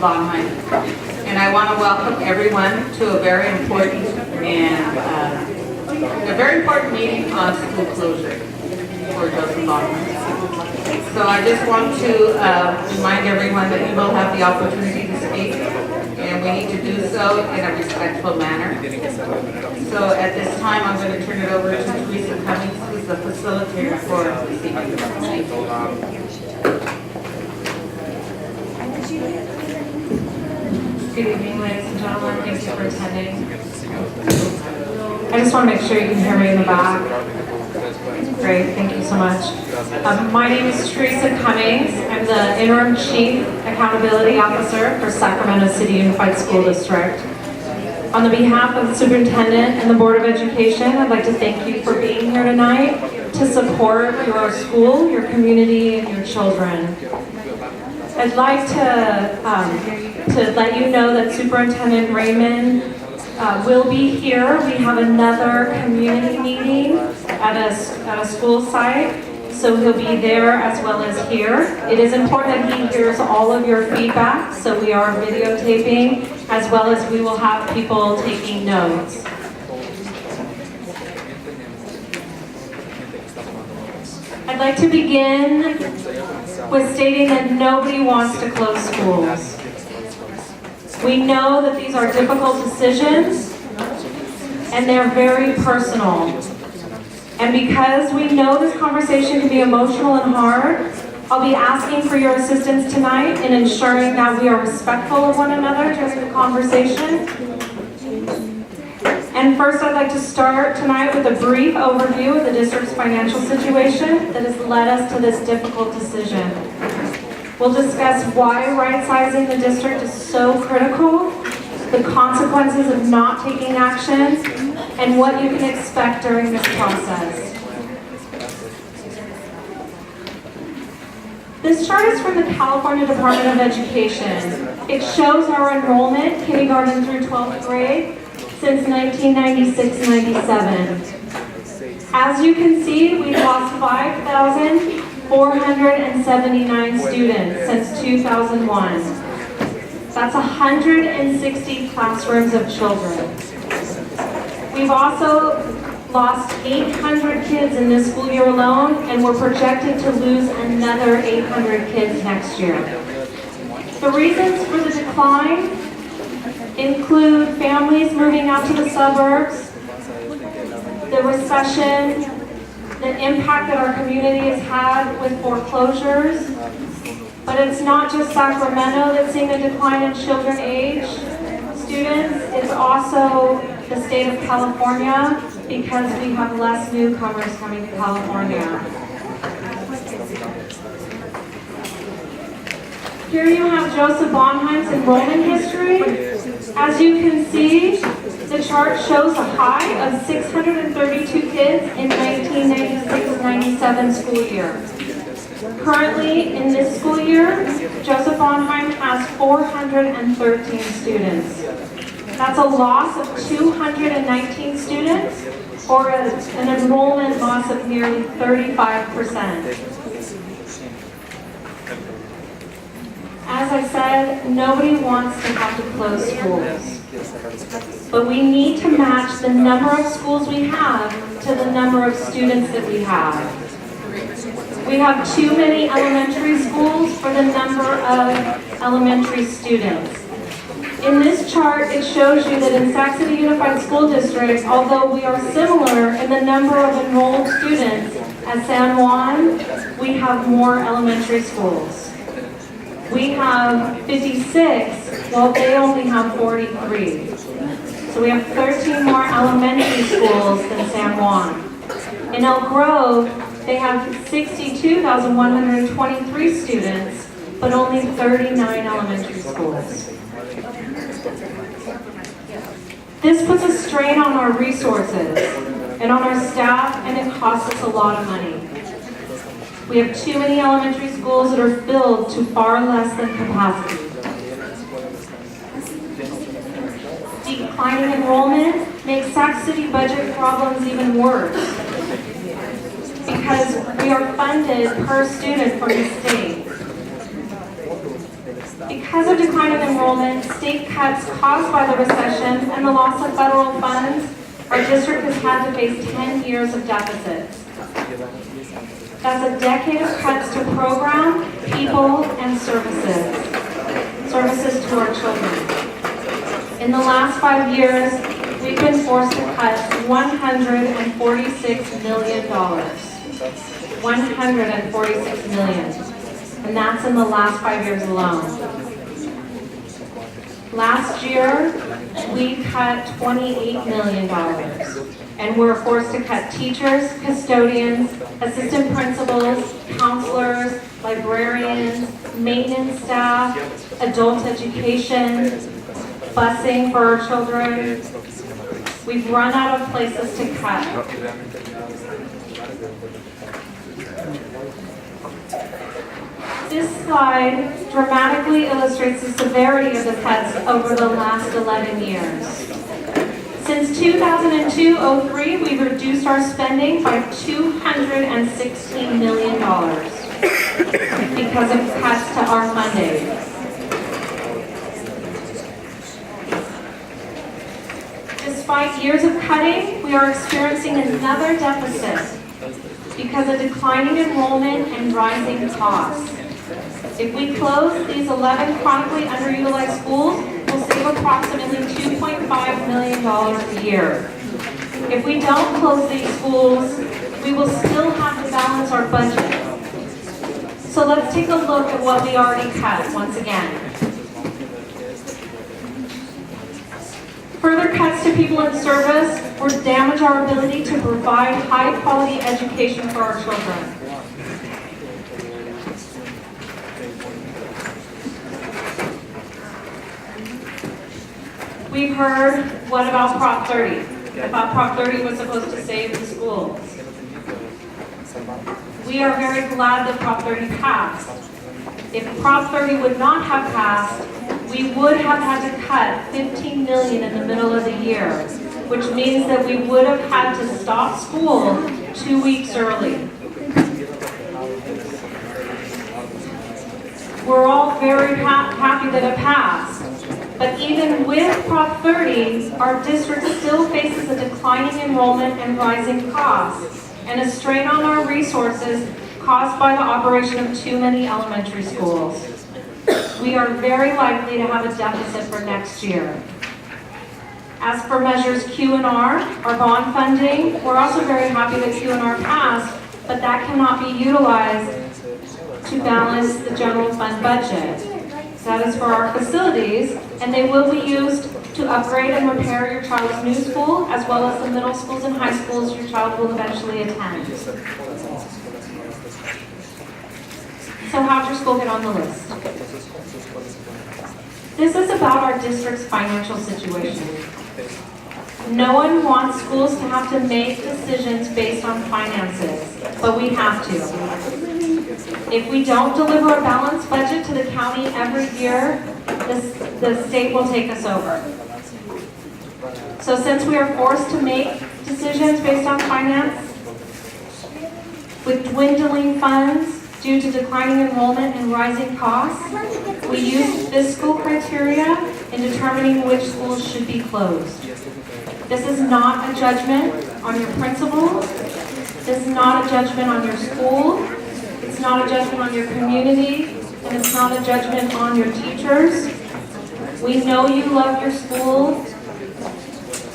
Bonnheim, and I want to welcome everyone to a very important meeting on school closure for Joseph Bonnheim. So I just want to remind everyone that you will have the opportunity to speak, and we need to do so in a respectful manner. So at this time, I'm going to turn it over to Teresa Cummings, who's the facilitator for this evening. Thank you. Good evening, ladies and gentlemen. Thank you for attending. I just want to make sure you can hear me in the back. Great, thank you so much. My name is Teresa Cummings. I'm the Interim Chief Accountability Officer for Sacramento City Unified School District. On the behalf of the Superintendent and the Board of Education, I'd like to thank you for being here tonight to support your school, your community, and your children. I'd like to let you know that Superintendent Raymond will be here. We have another community meeting at a school site, so he'll be there as well as here. It is important that he hears all of your feedback, so we are videotaping, as well as we will have people taking notes. I'd like to begin with stating that nobody wants to close schools. We know that these are difficult decisions and they're very personal. And because we know this conversation can be emotional and hard, I'll be asking for your assistance tonight in ensuring that we are respectful of one another during the conversation. And first, I'd like to start tonight with a brief overview of the district's financial situation that has led us to this difficult decision. We'll discuss why right-sizing the district is so critical, the consequences of not taking action, and what you can expect during this process. This chart is from the California Department of Education. It shows our enrollment, kindergarten through 12th grade, since 1996-97. As you can see, we've lost 5,479 students since 2001. That's 160 classrooms of children. We've also lost 800 kids in this school year alone, and we're projected to lose another 800 kids next year. The reasons for the decline include families moving out to the suburbs, the recession, the impact that our community has had with foreclosures. But it's not just Sacramento that's seeing a decline in children age students, it's also the state of California, because we have less newcomers coming to California. Here you have Joseph Bonnheim's enrollment history. As you can see, the chart shows a high of 632 kids in 1996-97 school year. Currently, in this school year, Joseph Bonnheim has 413 students. That's a loss of 219 students, or an enrollment loss of nearly 35%. As I said, nobody wants to have to close schools. But we need to match the number of schools we have to the number of students that we have. We have too many elementary schools for the number of elementary students. In this chart, it shows you that in Sac City Unified School District, although we are similar in the number of enrolled students as San Juan, we have more elementary schools. We have 56, while they only have 43. So we have 13 more elementary schools than San Juan. In Elk Grove, they have 62,123 students, but only 39 elementary schools. This puts a strain on our resources and on our staff, and it costs us a lot of money. We have too many elementary schools that are filled to far less than capacity. Declining enrollment makes Sac City budget problems even worse, because we are funded per student from the state. Because of declining enrollment, state cuts caused by the recession, and the loss of federal funds, our district has had to face 10 years of deficits. That's a decade of cuts to program, people, and services to our children. In the last 5 years, we've been forced to cut $146 million. $146 million. And that's in the last 5 years alone. Last year, we cut $28 million. And we're forced to cut teachers, custodians, assistant principals, counselors, librarians, maintenance staff, adult education, busing for our children. We've run out of places to cut. This slide dramatically illustrates the severity of the cuts over the last 11 years. Since 2002-03, we've reduced our spending by $216 million because of cuts to our funding. Despite years of cutting, we are experiencing another deficit because of declining enrollment and rising costs. If we close these 11 chronically underutilized schools, we'll save approximately $2.5 million a year. If we don't close these schools, we will still have to balance our budget. So let's take a look at what we already cut once again. Further cuts to people in service will damage our ability to provide high-quality education for our children. We've heard, what about Prop 30? I thought Prop 30 was supposed to save the schools. We are very glad that Prop 30 passed. If Prop 30 would not have passed, we would have had to cut $15 million in the middle of the year, which means that we would have had to stop school 2 weeks early. We're all very happy that it passed. But even with Prop 30, our district still faces a declining enrollment and rising costs, and a strain on our resources caused by the operation of too many elementary schools. We are very likely to have a deficit for next year. As for measures Q and R, our bond funding, we're also very happy that Q and R passed, but that cannot be utilized to balance the general fund budget. That is for our facilities, and they will be used to upgrade and repair your child's new school, as well as the middle schools and high schools your child will eventually attend. So how'd your school get on the list? This is about our district's financial situation. No one wants schools to have to make decisions based on finances, but we have to. If we don't deliver a balanced budget to the county every year, the state will take us over. So since we are forced to make decisions based on finance, with dwindling funds due to declining enrollment and rising costs, we use fiscal criteria in determining which schools should be closed. This is not a judgment on your principals. This is not a judgment on your school. It's not a judgment on your community, and it's not a judgment on your teachers. We know you love your school.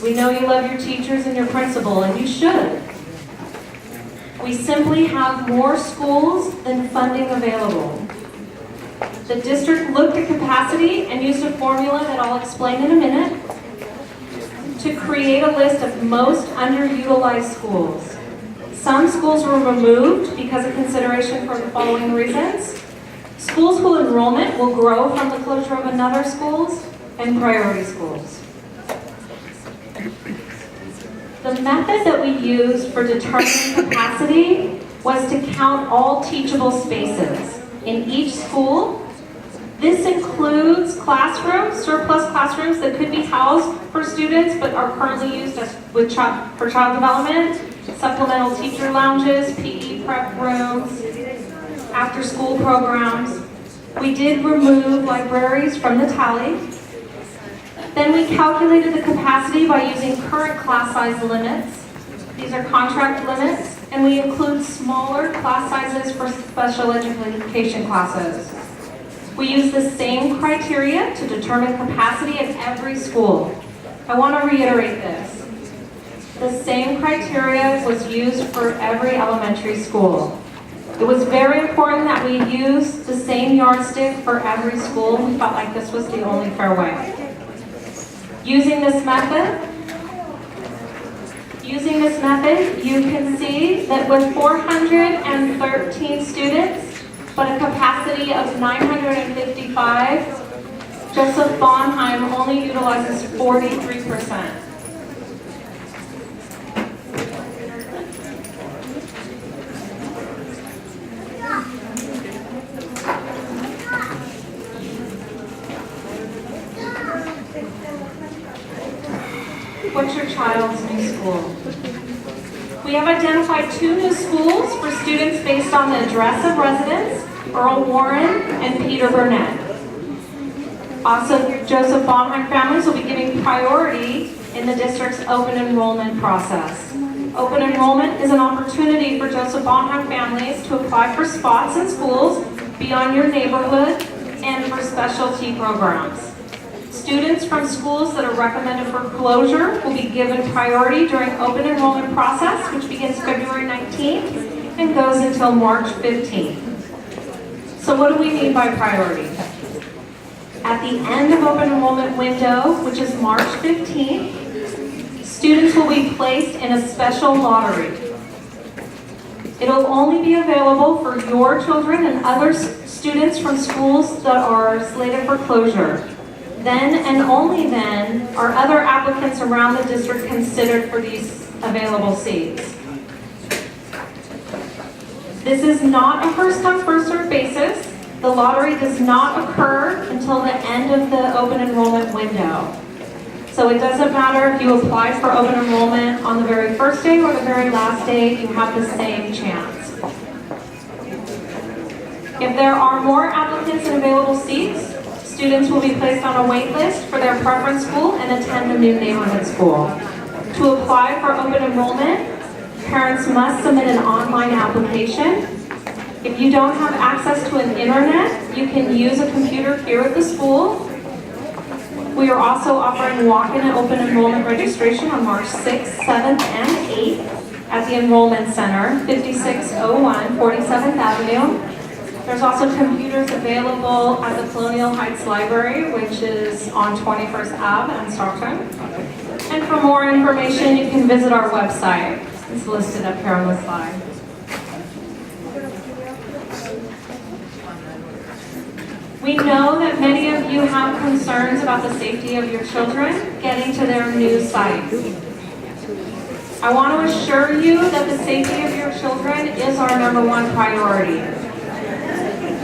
We know you love your teachers and your principal, and you should. We simply have more schools than funding available. The district looked at capacity and used a formula that I'll explain in a minute to create a list of most underutilized schools. Some schools were removed because of consideration for the following reasons. Schools whose enrollment will grow from the closure of another schools, and priority schools. The method that we used for determining capacity was to count all teachable spaces in each school. This includes classrooms, surplus classrooms that could be housed for students but are currently used for child development, supplemental teacher lounges, PE prep rooms, after-school programs. We did remove libraries from the tally. Then we calculated the capacity by using current class size limits. These are contract limits, and we include smaller class sizes for special education classes. We use the same criteria to determine capacity at every school. I want to reiterate this. The same criteria was used for every elementary school. It was very important that we use the same yardstick for every school. We felt like this was the only fair way. Using this method, you can see that with 413 students, but a capacity of 955, Joseph Bonnheim only utilizes 43%. What's your child's new school? We have identified 2 new schools for students based on the address of residence, Earl Warren and Peter Burnett. Also, Joseph Bonnheim families will be giving priority in the district's open enrollment process. Open enrollment is an opportunity for Joseph Bonnheim families to apply for spots in schools beyond your neighborhood and for specialty programs. Students from schools that are recommended for closure will be given priority during open enrollment process, which begins February 19th and goes until March 15th. So what do we mean by priority? At the end of open enrollment window, which is March 15th, students will be placed in a special lottery. It'll only be available for your children and other students from schools that are slated for closure. Then and only then are other applicants around the district considered for these available seats. This is not a first-come, first-served basis. The lottery does not occur until the end of the open enrollment window. So it doesn't matter if you apply for open enrollment on the very first day or the very last day, you have the same chance. If there are more applicants and available seats, students will be placed on a wait list for their preference school and attend the new neighborhood school. To apply for open enrollment, parents must submit an online application. If you don't have access to an internet, you can use a computer here at the school. We are also offering walk-in and open enrollment registration on March 6th, 7th, and 8th at the Enrollment Center, 5601 47th Avenue. There's also computers available at the Colonial Heights Library, which is on 21st Ave and Stockton. And for more information, you can visit our website. It's listed up here on the slide. We know that many of you have concerns about the safety of your children getting to their new site. I want to assure you that the safety of your children is our #1 priority.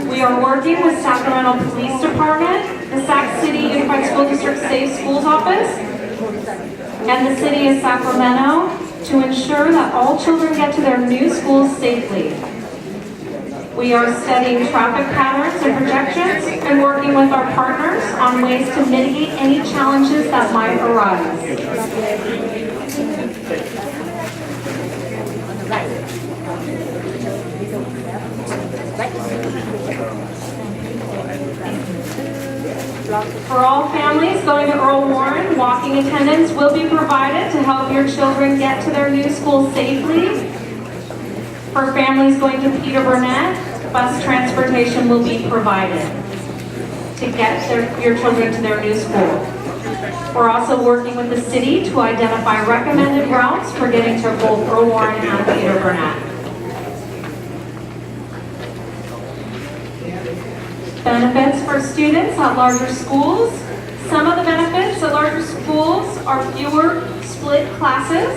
We are working with Sacramento Police Department, the Sac City Unified School District Safe Schools Office, and the City of Sacramento to ensure that all children get to their new schools safely. We are studying traffic patterns and projections and working with our partners on ways to mitigate any challenges that might arise. For all families going to Earl Warren, walking attendants will be provided to help your children get to their new school safely. For families going to Peter Burnett, bus transportation will be provided to get your children to their new school. We're also working with the city to identify recommended routes for getting to both Earl Warren and Peter Burnett. Benefits for students at larger schools. Some of the benefits at larger schools are fewer split classes.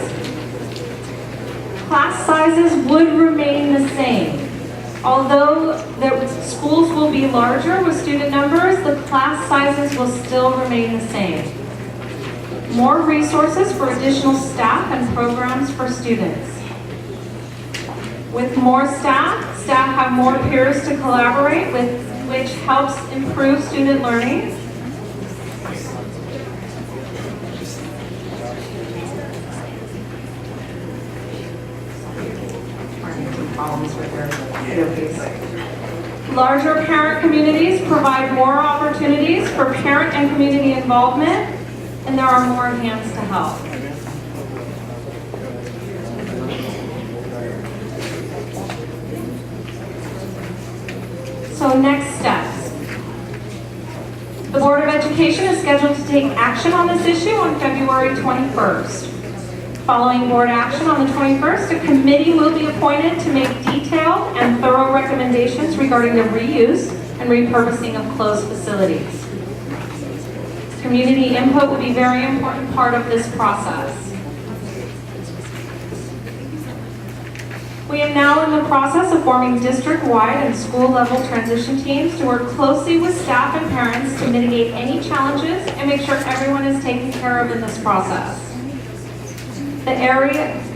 Class sizes would remain the same. Although the schools will be larger with student numbers, the class sizes will still remain the same. More resources for additional staff and programs for students. With more staff have more peers to collaborate with which helps improve student learning. Larger parent communities provide more opportunities for parent and community involvement, and there are more hands to help. So next steps. The Board of Education is scheduled to take action on this issue on February 21st. Following board action on the 21st, a committee will be appointed to make detailed and thorough recommendations regarding the reuse and repurposing of closed facilities. Community input will be a very important part of this process. We are now in the process of forming district-wide and school-level transition teams to work closely with staff and parents to mitigate any challenges and make sure everyone is taken care of in this process. The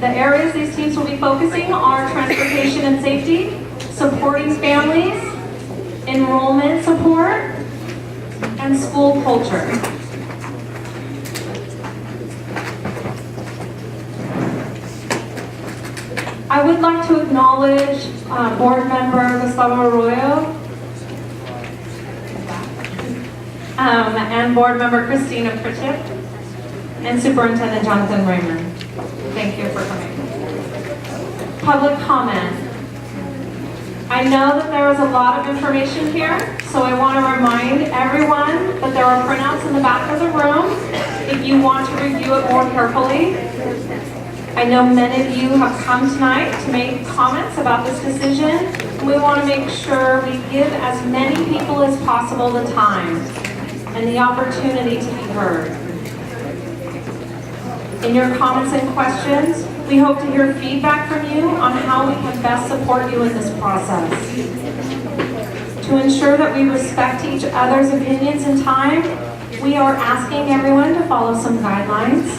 areas these teams will be focusing are transportation and safety, supporting families, enrollment support, and school culture. I would like to acknowledge Board Member Gustavo Arroyo and Board Member Christina Pritchett and Superintendent Jonathan Raymond. Thank you for coming. Public comment. I know that there is a lot of information here, so I want to remind everyone that there are printouts in the back of the room if you want to review it more carefully. I know many of you have come tonight to make comments about this decision, and we want to make sure we give as many people as possible the time and the opportunity to be heard. In your comments and questions, we hope to hear feedback from you on how we can best support you in this process. To ensure that we respect each other's opinions and time, we are asking everyone to follow some guidelines.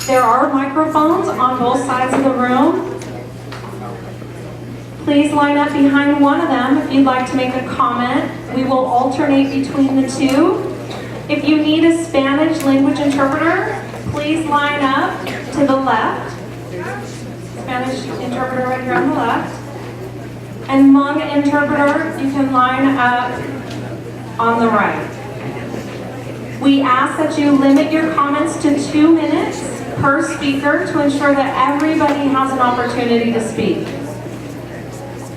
There are microphones on both sides of the room. Please line up behind one of them if you'd like to make a comment. We will alternate between the two. If you need a Spanish language interpreter, please line up to the left. Spanish interpreter right here on the left. And Hmong interpreter, you can line up on the right. We ask that you limit your comments to 2 minutes per speaker to ensure that everybody has an opportunity to speak.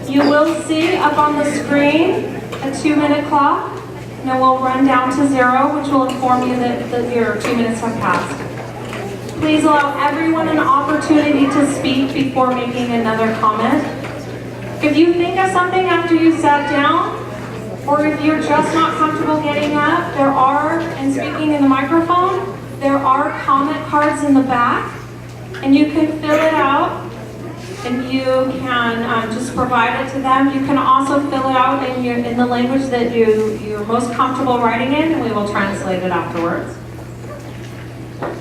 You will see up on the screen a 2-minute clock. And it will run down to 0, which will inform you that your 2 minutes have passed. Please allow everyone an opportunity to speak before making another comment. If you think of something after you sat down, or if you're just not comfortable getting up, there are, and speaking in the microphone, there are comment cards in the back, and you can fill it out. And you can just provide it to them. You can also fill it out in the language that you're most comfortable writing in, and we will translate it afterwards.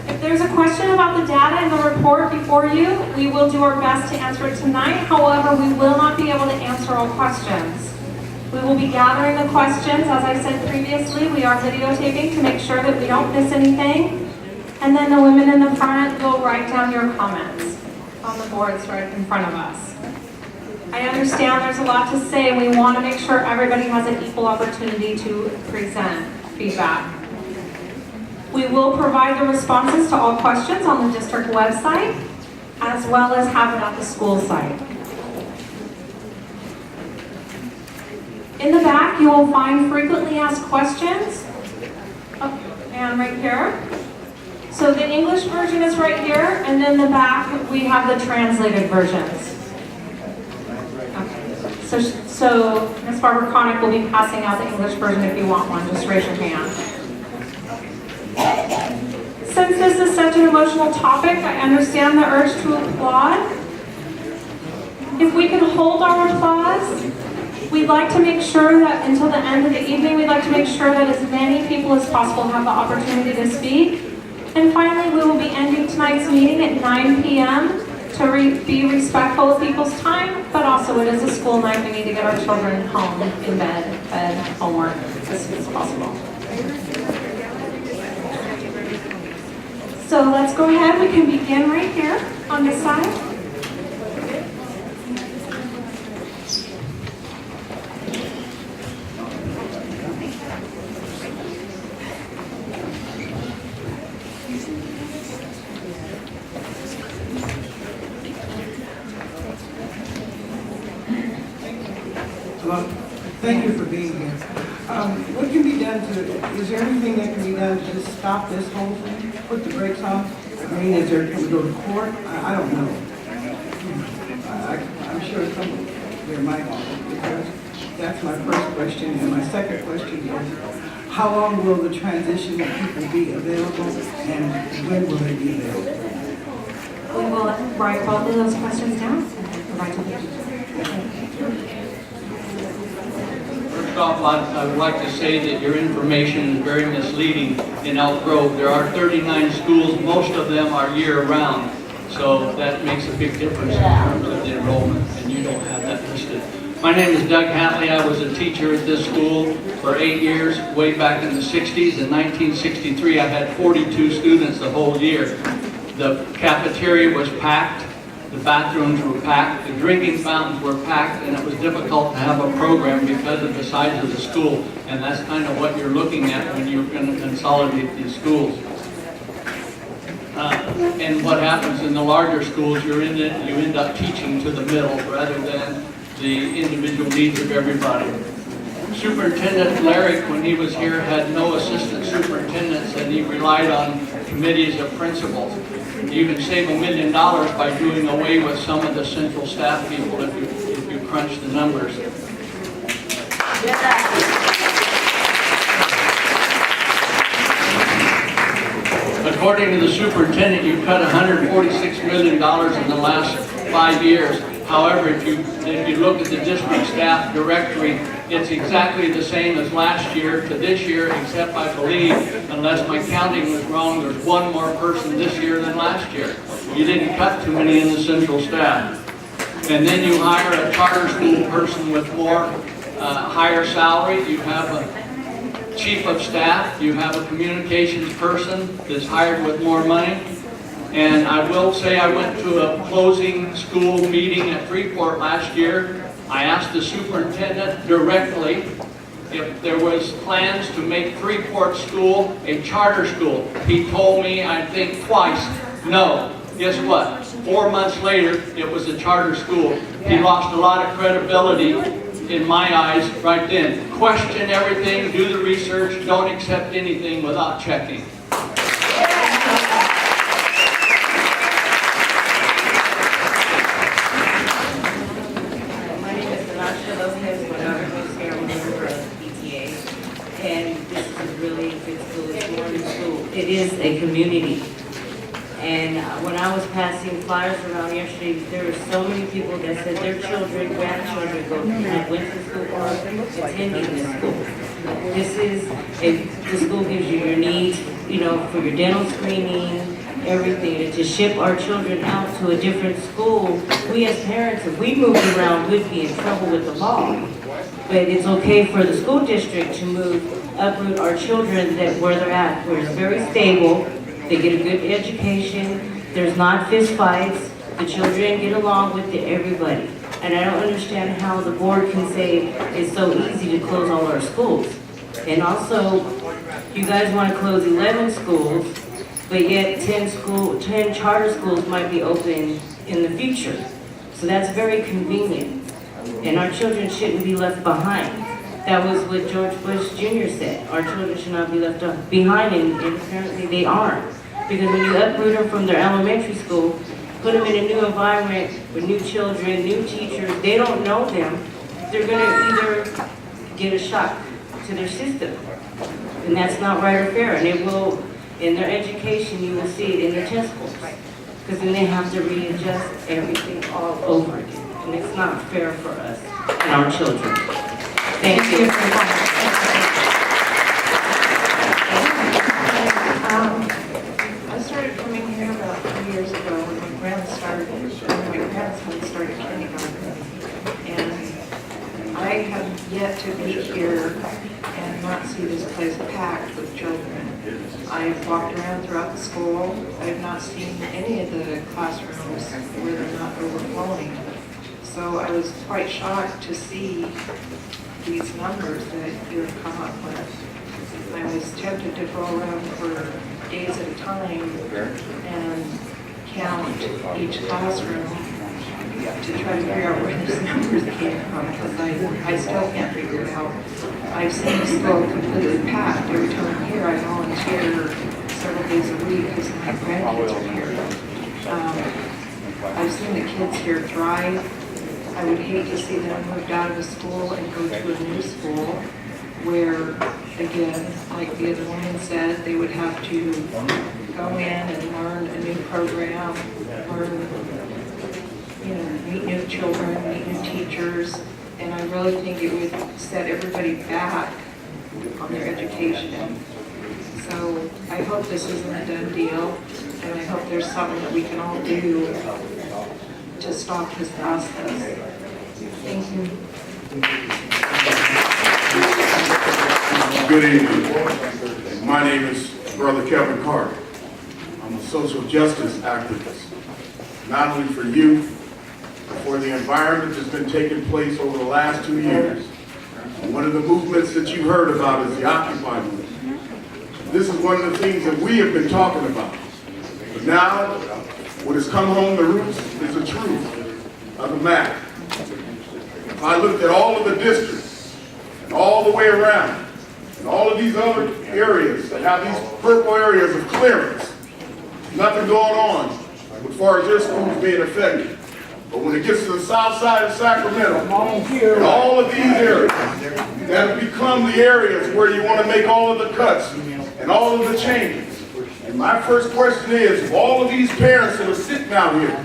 If there's a question about the data in the report before you, we will do our best to answer it tonight. However, we will not be able to answer all questions. We will be gathering the questions. As I said previously, we are videotaping to make sure that we don't miss anything. And then the women in the front will write down your comments on the boards right in front of us. I understand there's a lot to say, and we want to make sure everybody has an equal opportunity to present feedback. We will provide the responses to all questions on the district website, as well as have it at the school site. In the back, you will find frequently asked questions, and right here. So the English version is right here, and then the back we have the translated versions. Okay. So Ms. Barbara Connick will be passing out the English version if you want one. Just raise your hand. Since this is such an emotional topic, I understand the urge to applaud. If we can hold our applause, we'd like to make sure that until the end of the evening, we'd like to make sure that as many people as possible have the opportunity to speak. And finally, we will be ending tonight's meeting at 9 p.m. to be respectful of people's time, but also it is a school night. We need to get our children home in bed, homework as soon as possible. So let's go ahead. We can begin right here on this side. Thank you for being here. What can be done is there anything that can be done to stop this whole thing? Put the brakes on? I mean, can we go to court? I don't know. I'm sure there might be, because that's my first question. And my second question is, how long will the transition people be available, and when will they be available? We will write both of those questions down and provide to the teacher. First off, I would like to say that your information is very misleading in Elk Grove. There are 39 schools, most of them are year-round, so that makes a big difference in terms of the enrollment, and you don't have that listed. My name is Doug Hatley. I was a teacher at this school for 8 years, way back in the 60s. In 1963, I had 42 students the whole year. The cafeteria was packed. The bathrooms were packed, the drinking fountains were packed, and it was difficult to have a program because of the size of the school. And that's kind of what you're looking at when you're going to consolidate these schools. And what happens in the larger schools, you end up teaching to the middle rather than the individual needs of everybody. Superintendent Larry, when he was here, had no assistant superintendents, and he relied on committees of principals. You can save $1 million by doing away with some of the central staff people if you crunch the numbers. According to the superintendent, you cut $146 million in the last 5 years. However, if you look at the district staff directory, it's exactly the same as last year to this year, except I believe, unless my counting was wrong, there's one more person this year than last year. You didn't cut too many in the central staff. And then you hire a charter school person with more higher salary. You have a chief of staff. You have a communications person that's hired with more money. And I will say I went to a closing school meeting at Freeport last year. I asked the superintendent directly if there was plans to make Freeport School a charter school. He told me, I think twice, no. Guess what? 4 months later, it was a charter school. He lost a lot of credibility in my eyes right then. Question everything, do the research, don't accept anything without checking. It is a community. And when I was passing flyers around yesterday, there were so many people that said their children, grandchildren went to school or attending this school. The school gives you your needs, for your dental screening, everything. And to ship our children out to a different school, we as parents, if we moved around, would be in trouble with the law. But it's okay for the school district to uproot our children where they're at, where it's very stable, they get a good education, there's not fist fights, the children get along with everybody. And I don't understand how the board can say it's so easy to close all our schools. And also, you guys want to close 11 schools, but yet 10 charter schools might be open in the future. So that's very convenient. And our children shouldn't be left behind. That was what George Bush Jr. said. Our children should not be left behind, and apparently they aren't. Because when you uproot them from their elementary school, put them in a new environment with new children, new teachers, they don't know them, they're going to either get a shock to their system. And that's not right or fair. And it will, in their education, you will see it in their test scores. Because then they have to readjust everything all over again. And it's not fair for us and our children. Thank you. I started coming here about 3 years ago when my grandma started see this place packed with children. I've walked around throughout the school. I have not seen any of the classrooms where they're not overflowing. So I was quite shocked to see these numbers that you have come up with. I was tempted to go around for days at a time and count each classroom to try to figure out where these numbers came from, because I still can't figure it out. I've seen the school completely packed. Every time I'm here, I volunteer several days a week because my grandkids are here. I've seen the kids here thrive. I would hate to see them moved out of a school and go to a new school where, again, like the other woman said, they would have to go in and learn a new program, meet new children, meet new teachers, and I really think it would set everybody back on their education. So I hope this isn't a done deal, and I hope there's something that we can all do to stop this process. Thank you. Good evening. My name is Brother Kevin Carter. I'm a social justice activist, not only for youth, but for the environment that's been taking place over the last 2 years. And one of the movements that you heard about is the Occupy movement. This is one of the things that we have been talking about. But now, what has come home to roost is the truth of the matter. If I looked at all of the districts, and all the way around, and all of these other areas that have these purple areas of clearance, nothing going on as far as their schools being affected. But when it gets to the south side of Sacramento, and all of these areas that have become the areas where you want to make all of the cuts and all of the changes. And my first question is, of all of these parents that are sitting out here,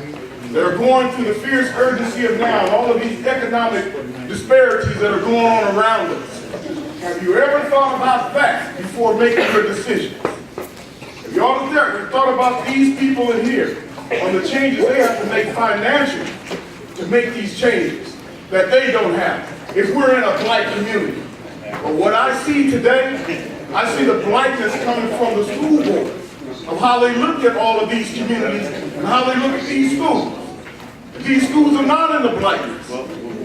that are going through the fierce urgency of now, and all of these economic disparities that are going on around us, have you ever thought about that before making your decisions? Have you all thought about these people in here, on the changes they have to make financially to make these changes that they don't have if we're in a blight community? But what I see today, I see the blightness coming from the school board of how they look at all of these communities and how they look at these schools. These schools are not in the blightness.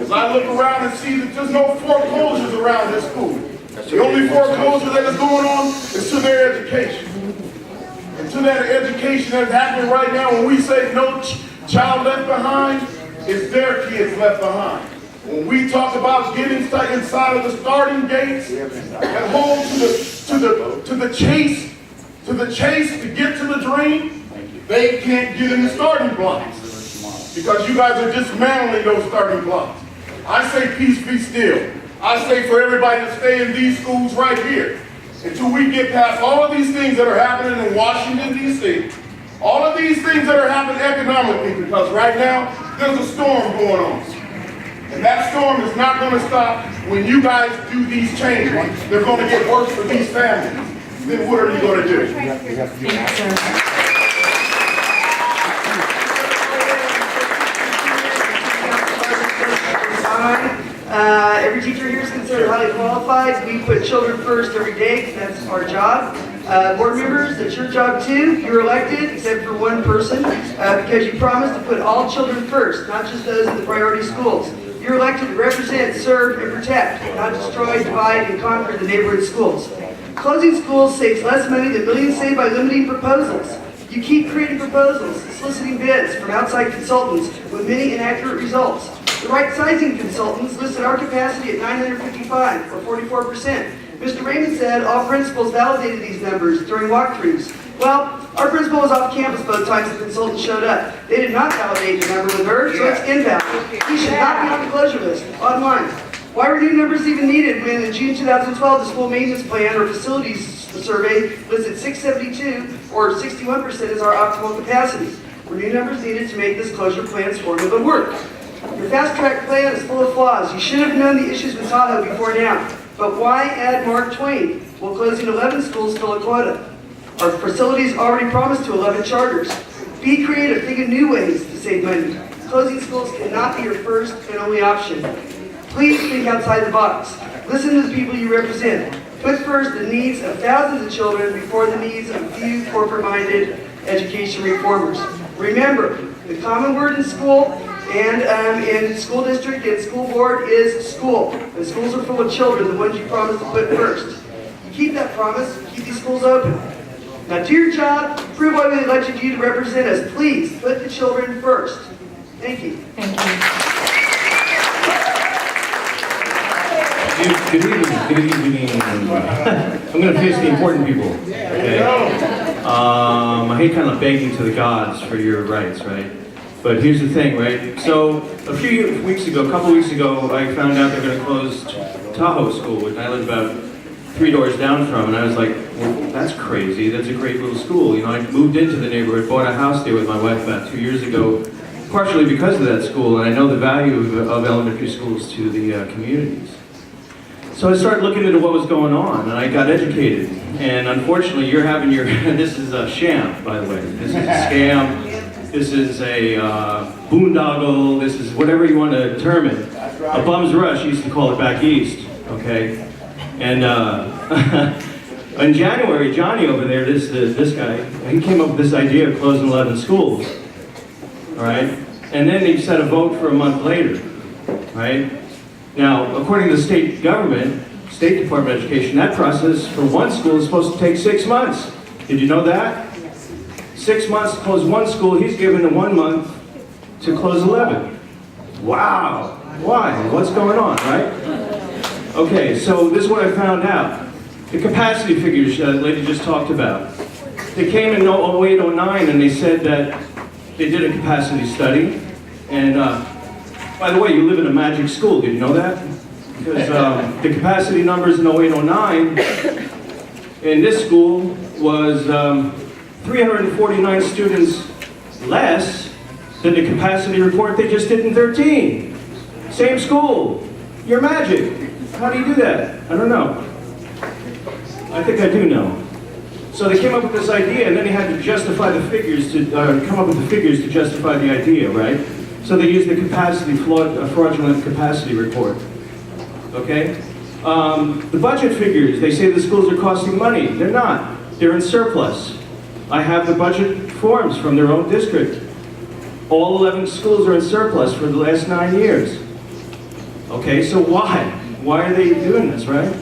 As I look around and see that there's no foreclosures around this school. The only foreclosure that is going on is to their education. And to that education that's happening right now, when we say no child left behind, it's their kids left behind. When we talk about getting inside of the starting gates and home to the chase to get to the dream, they can't get in the starting blocks because you guys are dismantling those starting blocks. I say peace be still. I say for everybody to stay in these schools right here until we get past all of these things that are happening in Washington, D.C., all of these things that are happening economically, because right now there's a storm going on. And that storm is not going to stop when you guys do these changes. They're going to get worse for these families. Then what are you going to do? Every teacher here is considered highly qualified. We put children first every day because that's our job. Board members, it's your job too. You're elected, except for one person, because you promised to put all children first, not just those in the priority schools. You're elected to represent, serve, and protect, not destroy, divide, and conquer the neighborhood schools. Closing schools saves less money than millions saved by limiting proposals. You keep creating proposals, soliciting bids from outside consultants with many inaccurate results. The right sizing consultants listed our capacity at 955, or 44%. Mr. Raymond said all principals validated these numbers during walkthroughs. Well, our principal was off campus both times the consultant showed up. They did not validate the number with her, so it's invalid. He should not be on the closure list. Bottom line, why were new numbers even needed when in June 2012 the school maintenance plan or facilities survey listed 672 or 61% as our optimal capacity? Were new numbers needed to make this closure plan's formula work? Your fast-track plan is full of flaws. You should have known the issues with Tahoe before now. But why add Mark Twain while closing 11 schools fill a quota? Our facilities already promised to 11 charters. Be creative, think of new ways to save money. Closing schools cannot be your first and only option. Please think outside the box. Listen to the people you represent. Put first the needs of thousands of children before the needs of few corporate-minded education reformers. Remember, the common word in school and in school district and school board is school. The schools are full of children, the ones you promised to put first. You keep that promise, keep these schools open. Now do your job, prove why we elected you to represent us. Please, put the children first. Thank you. Thank you. Good evening. I'm going to face the important people. Okay. I hate kind of begging to the gods for your rights, right? But here's the thing, right? So a couple weeks ago, I found out they're going to close Tahoe School, which I live about 3 doors down from, and I was like, well, that's crazy. That's a great little school. You know, I moved into the neighborhood, bought a house there with my wife about 2 years ago, partially because of that school, and I know the value of elementary schools to the communities. So I started looking into what was going on, and I got educated. And unfortunately, you're having your, this is a sham, by the way. This is a scam. This is a boondoggle. This is whatever you want to term it. A bum's rush, used to call it back east, okay? And in January, Johnny over there, this guy, he came up with this idea of closing 11 schools, all right? And then he set a vote for a month later, right? Now, according to the state government, State Department of Education, that process for one school is supposed to take 6 months. Did you know that? 6 months to close one school, he's given 1 month to close 11. Wow, why? What's going on, right? Okay, so this is what I found out. The capacity figures the lady just talked about. They came in 08, 09, and they said that they did a capacity study, and by the way, you live in a magic school, did you know that? Because the capacity numbers in 08, 09 in this school was 349 students less than the capacity report they just did in 13. Same school. You're magic. How do you do that? I don't know. I think I do know. So they came up with this idea, and then they had to justify the figures to come up with the figures to justify the idea, right? So they used the fraudulent capacity report. Okay? The budget figures, they say the schools are costing money. They're not. They're in surplus. I have the budget forms from their own district. All 11 schools are in surplus for the last 9 years. Okay, so why? Why are they doing this, right?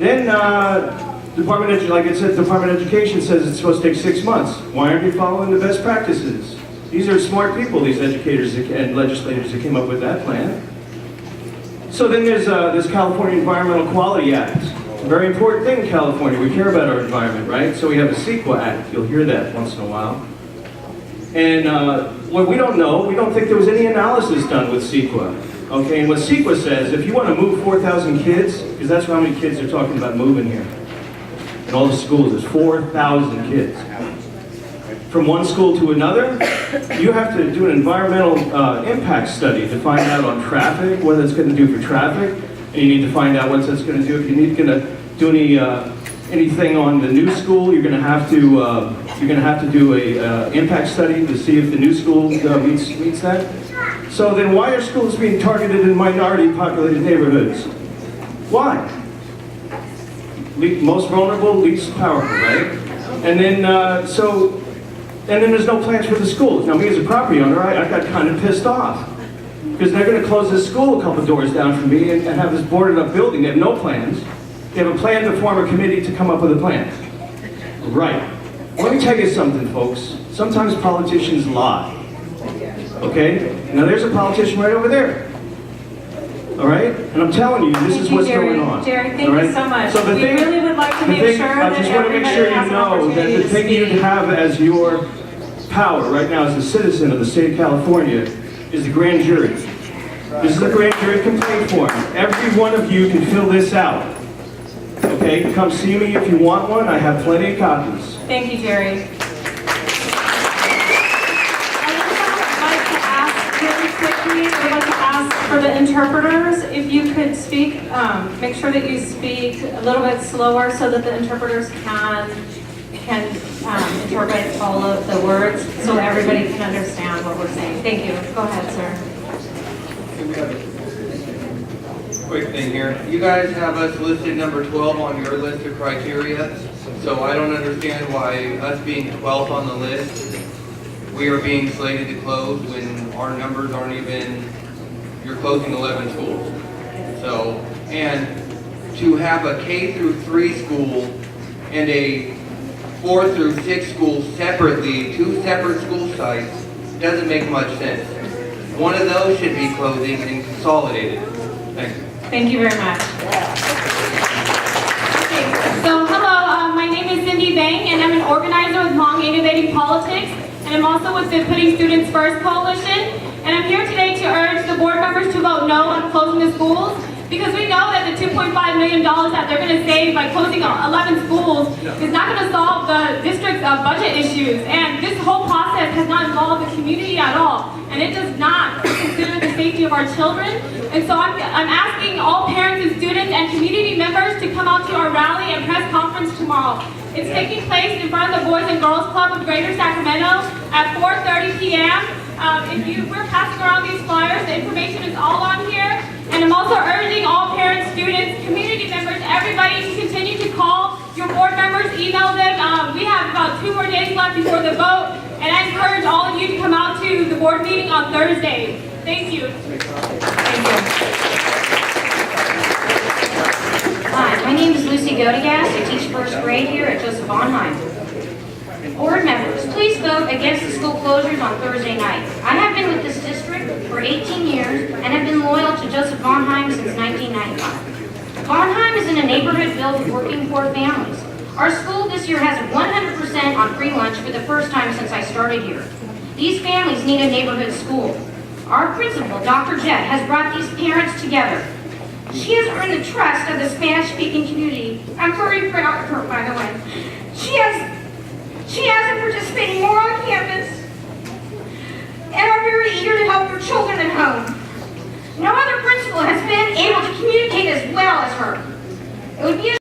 Then, like I said, Department of Education says it's supposed to take 6 months. Why aren't they following the best practices? These are smart people, these educators and legislators that came up with that plan. So then there's this California Environmental Quality Act. It's a very important thing in California. We care about our environment, right? So we have a CEQA Act. You'll hear that once in a while. And what we don't know, we don't think there was any analysis done with CEQA. Okay, and what CEQA says, if you want to move 4,000 kids, because that's how many kids they're talking about moving here. In all the schools, there's 4,000 kids. From one school to another, you have to do an environmental impact study to find out on traffic, what it's going to do for traffic, and you need to find out what it's going to do. If you're going to do anything on the new school, you're going to have to do a impact study to see if the new school meets that. So then, why are schools being targeted in minority-populated neighborhoods? Why? Most vulnerable, least powerful, right? And then And then there's no plans for the schools. Now, me as a property owner, I got kind of pissed off. Because they're going to close this school a couple doors down from me and have this boarded up building. They have no plans. They have a plan to form a committee to come up with a plan. Right. Let me tell you something, folks. Sometimes politicians lie. Okay? Now, there's a politician right over there. All right? And I'm telling you, this is what's going on. Jerry, thank you so much. So we really would like to make sure that I just want to make sure you know that the thing you have as your power right now as a citizen of the state of California is the grand jury. This is a grand jury complaint form. Every one of you can fill this out. Okay? Come see me if you want one. I have plenty of copies. Thank you, Jerry. I'd like to ask for the interpreters, if you could speak, make sure that you speak a little bit slower so that the interpreters can interpret all of the words so everybody can understand what we're saying. Thank you. Go ahead, sir. quick thing here. You guys have us listed number 12 on your list of criteria, so I don't understand why us being 12th on the list, we are being slated to close when our numbers aren't even, you're closing 11 schools. So, and to have a K through 3 school and a 4 through 6 school separately, 2 separate school sites, doesn't make much sense. One of those should be closing and consolidated. Thank you. Thank you very much. Okay, so hello, my name is Cindy Bang, and I'm an organizer with Hmong Innovating Politics, and I'm also with the Putting Students First Coalition. And I'm here today to urge the board members to vote no on closing the schools, because we know that the $2.5 million that they're going to save by closing 11 schools is not going to solve the district's budget issues. And this whole process has not involved the community at all. And it does not consider the safety of our children. And so I'm asking all parents and students and community members to come out to our rally and press conference tomorrow. It's taking place in front of the Boys and Girls Club of Greater Sacramento at 4:30 p.m. We're passing around these flyers. The information is all on here. And I'm also urging all parents, students, community members, everybody to continue to call your board members, email them. We have about 2 more days left before the vote. And I encourage all of you to come out to the board meeting on Thursday. Thank you. Hi, my name is Lucy Godigas. I teach first grade here at Joseph Bonnheim. Board members, please vote against the school closures on Thursday night. I have been with this district for 18 years and have been loyal to Joseph Bonnheim since 1995. Bonnheim is in a neighborhood filled with working poor families. Our school this year has 100% on free lunch for the first time since I started here. These families need a neighborhood school. Our principal, Dr. Jett, has brought these parents together. She has earned the trust of the Spanish-speaking community. I'm very proud of her, by the way. She has been participating more on campus and are very eager to help her children at home. No other principal has been able to communicate as well as her. It would be a